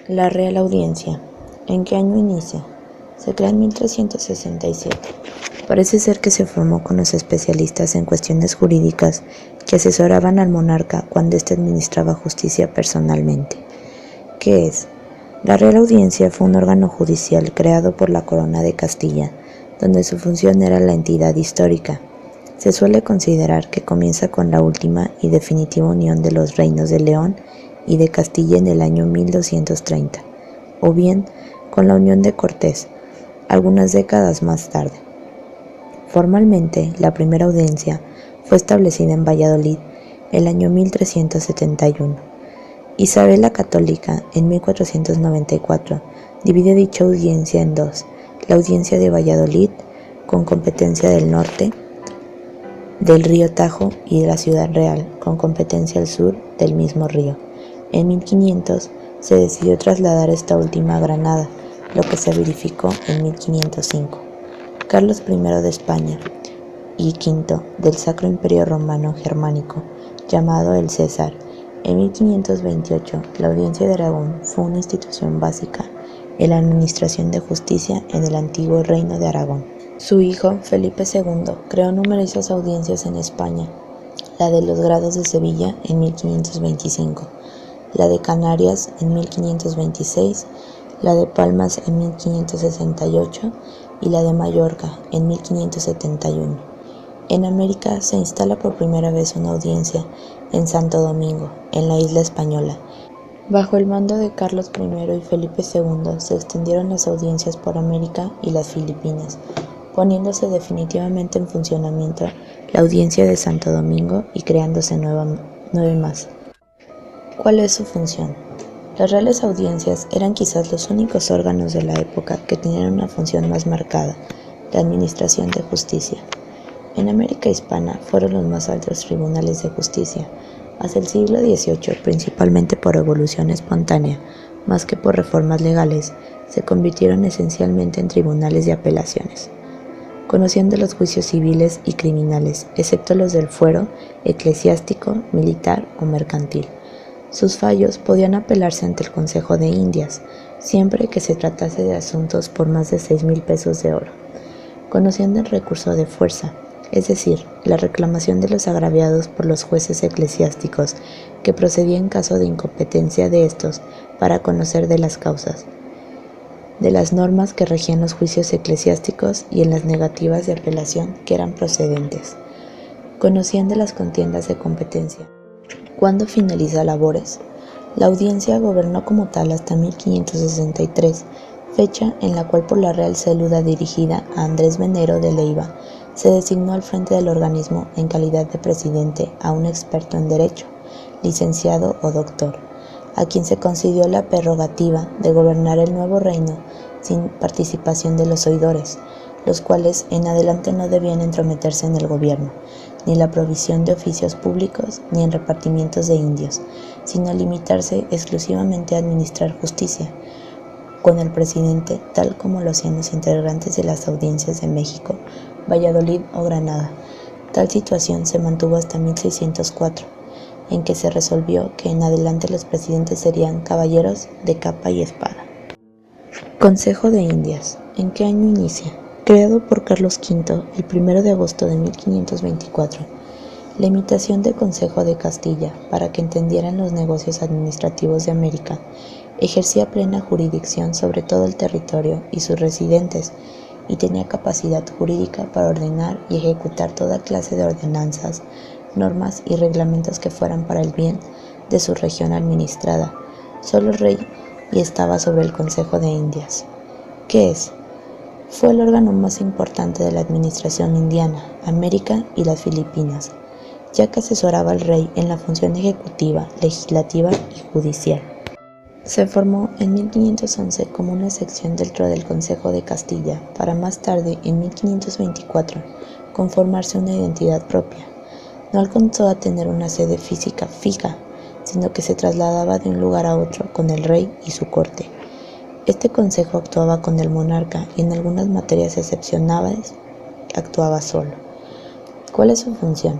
La Real Audiencia. ¿En qué año inicia? Se crea en 1367. Parece ser que se formó con los especialistas en cuestiones jurídicas que asesoraban al monarca cuando éste administraba justicia personalmente. ¿Qué es? La Real Audiencia fue un órgano judicial creado por la Corona de Castilla, donde su función era la entidad histórica. Se suele considerar que comienza con la última y definitiva unión de los reinos de León y de Castilla en el año 1230, o bien con la unión de Cortés, algunas décadas más tarde. Formalmente, la primera audiencia fue establecida en Valladolid el año 1371. Isabel la Católica, en 1494, divide dicha audiencia en dos: la audiencia de Valladolid, con competencia del norte del río Tajo, y de la Ciudad Real, con competencia al sur del mismo río. En 1500 se decidió trasladar esta última a Granada, lo que se verificó en 1505. Carlos I de España y V del Sacro Imperio Romano Germánico, llamado el César, en 1528, la Audiencia de Aragón fue una institución básica en la administración de justicia en el antiguo Reino de Aragón. Su hijo, Felipe II, creó numerosas audiencias en España: la de los Grados de Sevilla en 1525, la de Canarias en 1526, la de Palmas en 1568 y la de Mallorca en 1571. En América se instala por primera vez una audiencia en Santo Domingo, en la isla española. Bajo el mando de Carlos I y Felipe II se extendieron las audiencias por América y las Filipinas, poniéndose definitivamente en funcionamiento la audiencia de Santo Domingo y creándose nueve más. ¿Cuál es su función? Las reales audiencias eran quizás los únicos órganos de la época que tenían una función más marcada: la administración de justicia. En América hispana fueron los más altos tribunales de justicia, hasta el siglo XVIII, principalmente por evolución espontánea, más que por reformas legales, se convirtieron esencialmente en tribunales de apelaciones. Conocían de los juicios civiles y criminales, excepto los del fuero eclesiástico, militar o mercantil. Sus fallos podían apelarse ante el Consejo de Indias, siempre que se tratase de asuntos por más de 6,000 pesos de oro. Conocían del recurso de fuerza, es decir, la reclamación de los agraviados por los jueces eclesiásticos, que procedía en caso de incompetencia de estos para conocer de las causas, de las normas que regían los juicios eclesiásticos y en las negativas de apelación que eran procedentes. Conocían de las contiendas de competencia. ¿Cuándo finaliza labores? La audiencia gobernó como tal hasta 1563, fecha en la cual por la Real Célula dirigida a Andrés Venero de Leiva se designó al frente del organismo en calidad de presidente a un experto en derecho, licenciado o doctor, a quien se concedió la prerrogativa de gobernar el nuevo reino sin participación de los oidores, los cuales en adelante no debían entrometerse en el gobierno, ni en la provisión de oficios públicos, ni en repartimientos de indios, sino limitarse exclusivamente a administrar justicia, con el presidente, tal como lo hacían los integrantes de las audiencias de México, Valladolid o Granada. Tal situación se mantuvo hasta 1604, en que se resolvió que en adelante los presidentes serían caballeros de capa y espada. Consejo de Indias. ¿En qué año inicia? Creado por Carlos V el 1 de agosto de 1524. La imitación del Consejo de Castilla, para que entendieran los negocios administrativos de América, ejercía plena jurisdicción sobre todo el territorio y sus residentes, y tenía capacidad jurídica para ordenar y ejecutar toda clase de ordenanzas, normas y reglamentos que fueran para el bien de su región administrada. Solo el rey y estaba sobre el Consejo de Indias. ¿Qué es? Fue el órgano más importante de la administración indiana, América y las Filipinas, ya que asesoraba al rey en la función ejecutiva, legislativa y judicial. Se formó en 1511 como una sección dentro del Consejo de Castilla, para más tarde, en 1524, conformarse una identidad propia. No alcanzó a tener una sede física fija, sino que se trasladaba de un lugar a otro con el rey y su corte. Este consejo actuaba con el monarca y en algunas materias excepcionales actuaba solo. ¿Cuál es su función?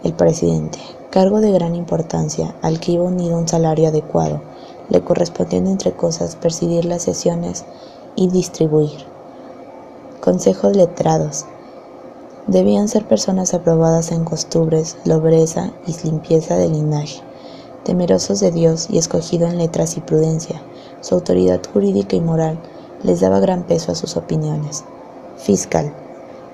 El presidente, cargo de gran importancia al que iba unido un salario adecuado, Le correspondió, entre cosas, presidir las sesiones y distribuir. Consejo de letrados. Debían ser personas aprobadas en costumbres, nobleza y limpieza de linaje, temerosos de Dios y escogido en letras y prudencia. Su autoridad jurídica y moral les daba gran peso a sus opiniones. Fiscal.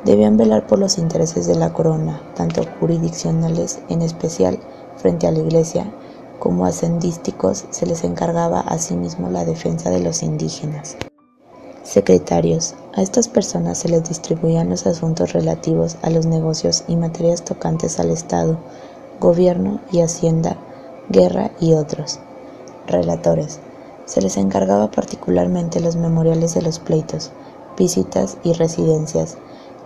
Debían velar por los intereses de la corona, tanto jurisdiccionales, en especial frente a la Iglesia, como hacendísticos. Se les encargaba asimismo la defensa de los indígenas. Secretarios. A estas personas se les distribuían los asuntos relativos a los negocios y materias tocantes al Estado, gobierno y hacienda, guerra y otros. Relatores. Se les encargaba particularmente los memoriales de los pleitos, visitas y residencias.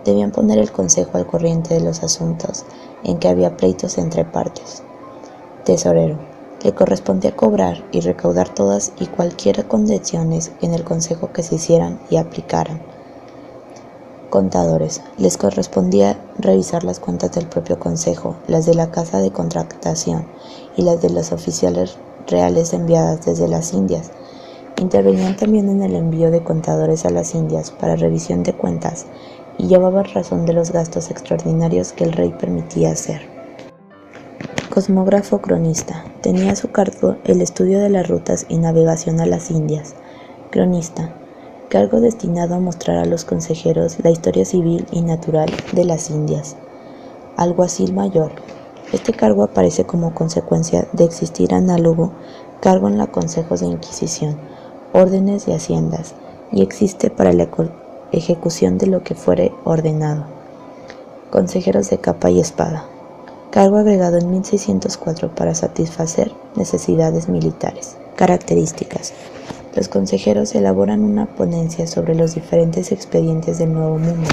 Debían poner el consejo al corriente de los asuntos en que había pleitos entre partes. Tesorero. Le correspondía cobrar y recaudar todas y cualquier concesiones en el consejo que se hicieran y aplicaran. Contadores. Les correspondía revisar las cuentas del propio consejo, las de la casa de contratación y las de los oficiales reales enviadas desde las Indias. Intervenían también en el envío de contadores a las Indias para revisión de cuentas y llevaban razón de los gastos extraordinarios que el rey permitía hacer. Cosmógrafo cronista. Tenía a su cargo el estudio de las rutas y navegación a las Indias. Cronista. Cargo destinado a mostrar a los consejeros la historia civil y natural de las Indias. Alguacil mayor. Este cargo aparece como consecuencia de existir análogo cargo en los consejos de Inquisición, órdenes y haciendas, y existe para la ejecución de lo que fuere ordenado. Consejeros de capa y espada. Cargo agregado en 1604 para satisfacer necesidades militares. Características. Los consejeros elaboran una ponencia sobre los diferentes expedientes del Nuevo Mundo.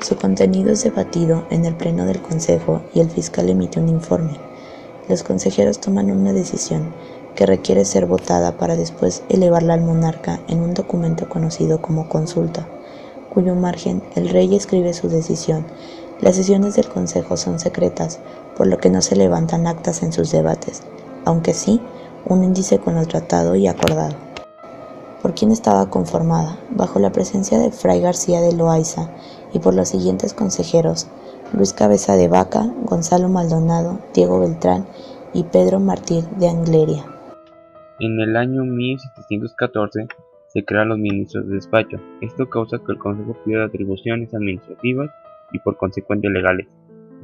Su contenido es debatido en el pleno del Consejo y el fiscal emite un informe. Los consejeros toman una decisión que requiere ser votada para después elevarla al monarca en un documento conocido como consulta, cuyo margen el rey escribe su decisión. Las sesiones del Consejo son secretas, por lo que no se levantan actas en sus debates, aunque sí un índice con lo tratado y acordado. ¿Por quién estaba conformada? Bajo la presencia de Fray García de Loaiza y por los siguientes consejeros: Luis Cabeza de Vaca, Gonzalo Maldonado, Diego Beltrán y Pedro Martír de Angleria. En el año 1714 se crean los ministros de despacho. Esto causa que el Consejo pierda atribuciones administrativas y por consecuente legales,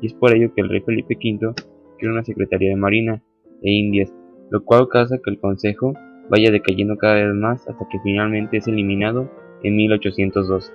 y es por ello que el rey Felipe V crea una Secretaría de Marina e Indias, lo cual causa que el Consejo vaya decayendo cada vez más hasta que finalmente es eliminado en 1802.